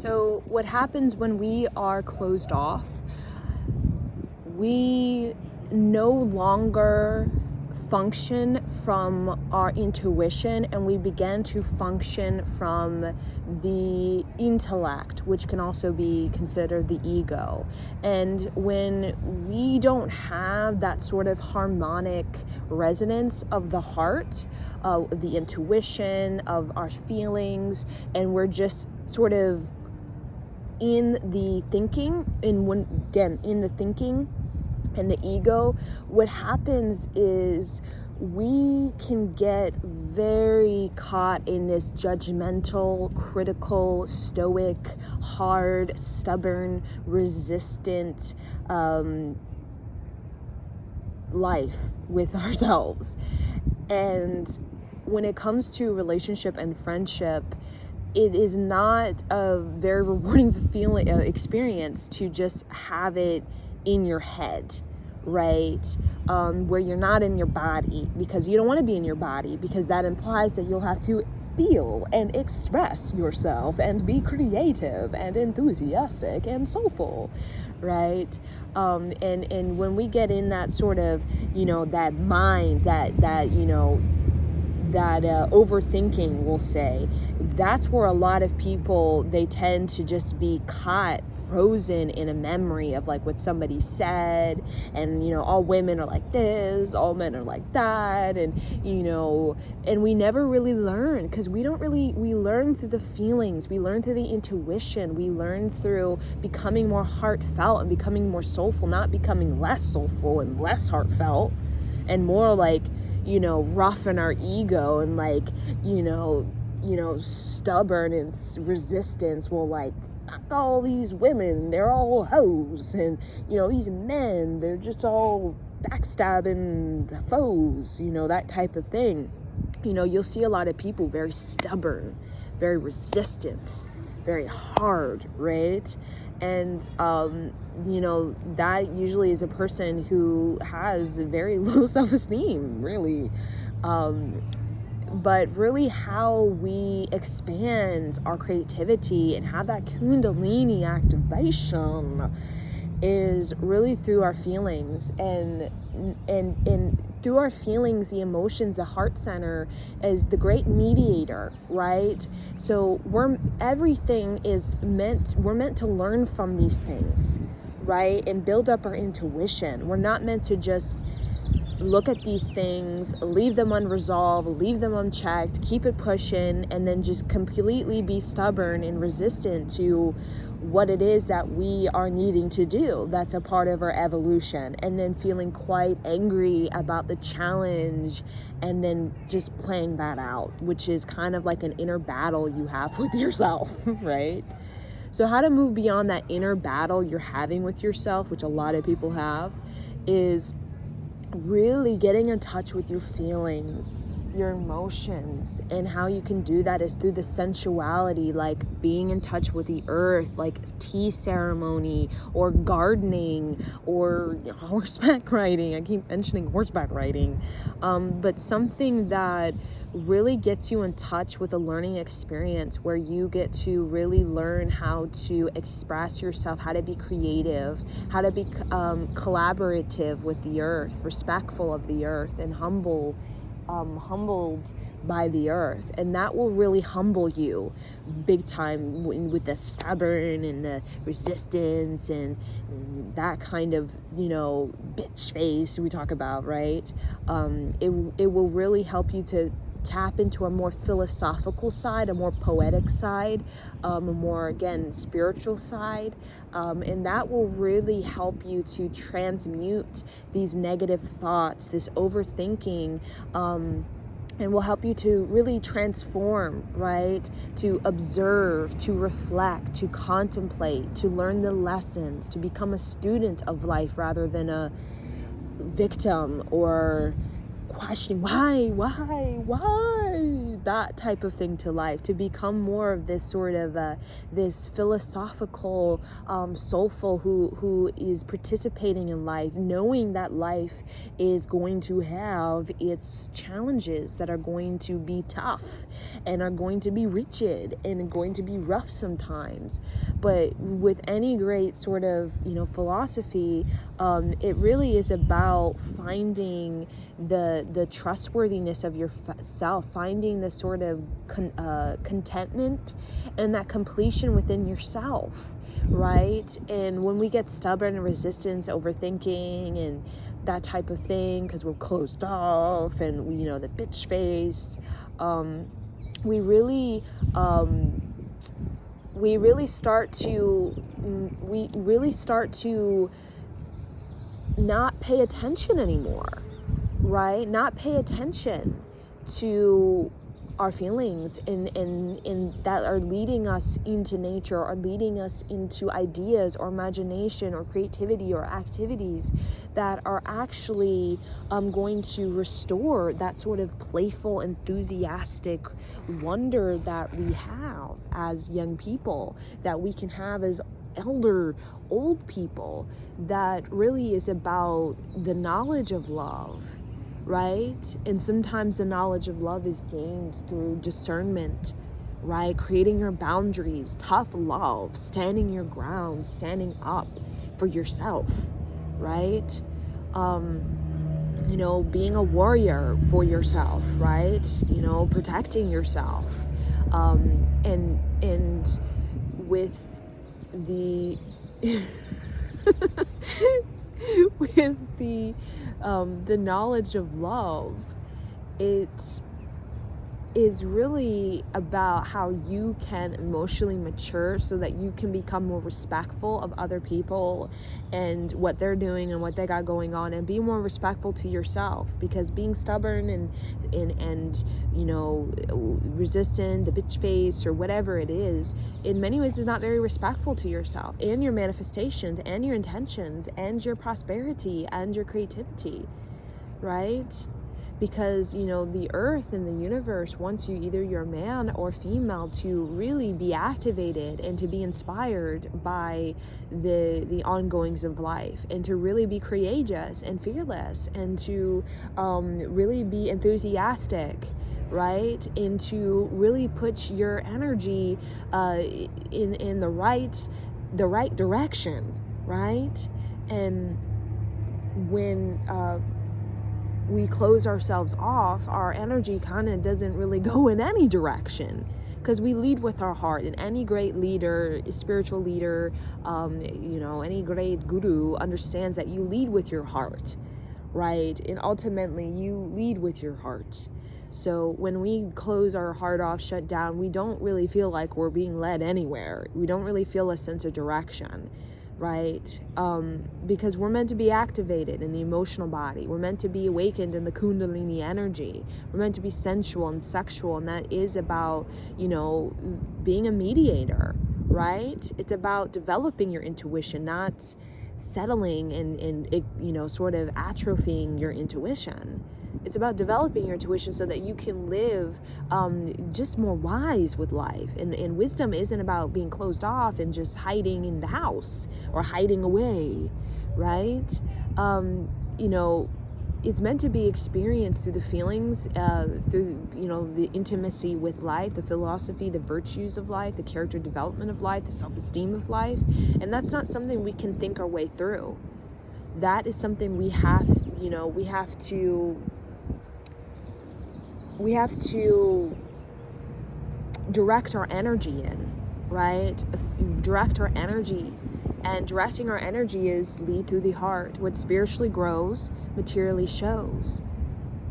So what happens when we are closed off, we no longer function from our intuition, and we begin to function from the intellect, which can also be considered the ego. And when we don't have that sort of harmonic resonance of the heart, the intuition of our feelings, and we're just sort of in the thinking, in the thinking and the ego, what happens is we can get very caught in this judgmental, critical, stoic, hard, stubborn, resistant life with ourselves. And when it comes to relationship and friendship, it is not a very rewarding experience to just have it in your head, right? Where you're not in your body, because you don't want to be in your body, because that implies that you'll have to feel and express yourself and be creative and enthusiastic and soulful, right? And when we get in that sort of, that mind, that overthinking, we'll say, that's where a lot of people, they tend to just be caught, frozen in a memory of like what somebody said, and all women are like this, all men are like that, and and we never really learn, because we learn through the feelings, we learn through the intuition, we learn through becoming more heartfelt and becoming more soulful, not becoming less soulful and less heartfelt and more like rough in our ego and like stubborn and resistance. Well, like, all these women, they're all hoes, and these men, they're just all backstabbing foes, that type of thing. You'll see a lot of people very stubborn, very resistant, very hard, right? And that usually is a person who has very low self-esteem, really. But really how we expand our creativity and have that Kundalini activation is really through our feelings, and through our feelings, the emotions, the heart center is the great mediator, right? So we're meant to learn from these things, right? And build up our intuition. We're not meant to just look at these things, leave them unresolved, leave them unchecked, keep it pushing, and then just completely be stubborn and resistant to what it is that we are needing to do. That's a part of our evolution. And then feeling quite angry about the challenge, and then just playing that out, which is kind of like an inner battle you have with yourself, right? So how to move beyond that inner battle you're having with yourself, which a lot of people have, is really getting in touch with your feelings, your emotions. And how you can do that is through the sensuality, like being in touch with the earth, like tea ceremony or gardening or horseback riding. I keep mentioning horseback riding, but something that really gets you in touch with a learning experience where you get to really learn how to express yourself, how to be creative, how to be collaborative with the earth, respectful of the earth, and humbled by the earth. And that will really humble you big time with the stubborn and the resistance and that kind of bitch face we talk about, right? It will really help you to tap into a more philosophical side, a more poetic side, a more, again, spiritual side, and that will really help you to transmute these negative thoughts, this overthinking, and will help you to really transform, right? To observe, to reflect, to contemplate, to learn the lessons, to become a student of life rather than a victim or questioning why, that type of thing to life, to become more of this sort of this philosophical soulful who is participating in life, knowing that life is going to have its challenges that are going to be tough and are going to be rigid and going to be rough sometimes. But with any great sort of, philosophy, it really is about finding the trustworthiness of yourself, finding the sort of contentment and that completion within yourself, right? And when we get stubborn and resistance, overthinking and that type of thing, because we're closed off and the bitch face, we really start to not pay attention anymore, right? Not pay attention to our feelings and that are leading us into nature, or leading us into ideas or imagination or creativity or activities that are actually going to restore that sort of playful, enthusiastic wonder that we have as young people, that we can have as old people, that really is about the knowledge of love, right? And sometimes the knowledge of love is gained through discernment, right? Creating your boundaries, tough love, standing your ground, standing up for yourself, right? Being a warrior for yourself, right? Protecting yourself. And with the with the knowledge of love, it is really about how you can emotionally mature so that you can become more respectful of other people and what they're doing and what they got going on, and be more respectful to yourself. Because being stubborn and resistant, the bitch face or whatever it is, in many ways is not very respectful to yourself and your manifestations and your intentions and your prosperity and your creativity, right? Because the earth and the universe wants you, either you're man or female, to really be activated and to be inspired by the ongoings of life, and to really be courageous and fearless, and to really be enthusiastic, right? And to really put your energy in the right direction, right? And when we close ourselves off, our energy kind of doesn't really go in any direction, because we lead with our heart. And any great leader, spiritual leader, any great guru understands that you lead with your heart, right? And ultimately you lead with your heart. So when we close our heart off, shut down, we don't really feel like we're being led anywhere. We don't really feel a sense of direction, right? Because we're meant to be activated in the emotional body. We're meant to be awakened in the Kundalini energy. We're meant to be sensual and sexual, and that is about, being a mediator, right? It's about developing your intuition, not settling and sort of atrophying your intuition. It's about developing your intuition so that you can live just more wise with life. And wisdom isn't about being closed off and just hiding in the house or hiding away, right? It's meant to be experienced through the feelings, through, the intimacy with life, the philosophy, the virtues of life, the character development of life, the self-esteem of life. And that's not something we can think our way through. That is something we have to direct our energy in, right? Direct our energy. And directing our energy is lead through the heart. What spiritually grows, materially shows,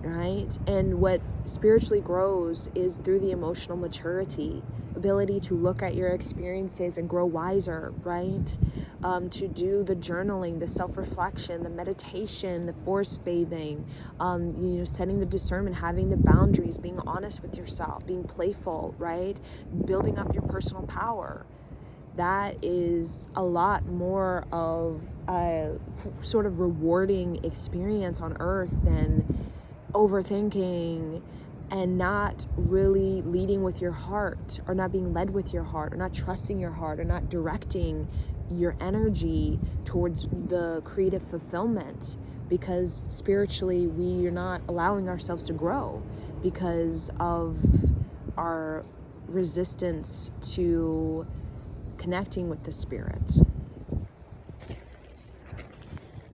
right? And what spiritually grows is through the emotional maturity, ability to look at your experiences and grow wiser, right? To do the journaling, the self-reflection, the meditation, the forest bathing, setting the discernment, having the boundaries, being honest with yourself, being playful, right? Building up your personal power. That is a lot more of a sort of rewarding experience on earth than overthinking and not really leading with your heart, or not being led with your heart, or not trusting your heart, or not directing your energy towards the creative fulfillment, because spiritually we are not allowing ourselves to grow because of our resistance to connecting with the spirit.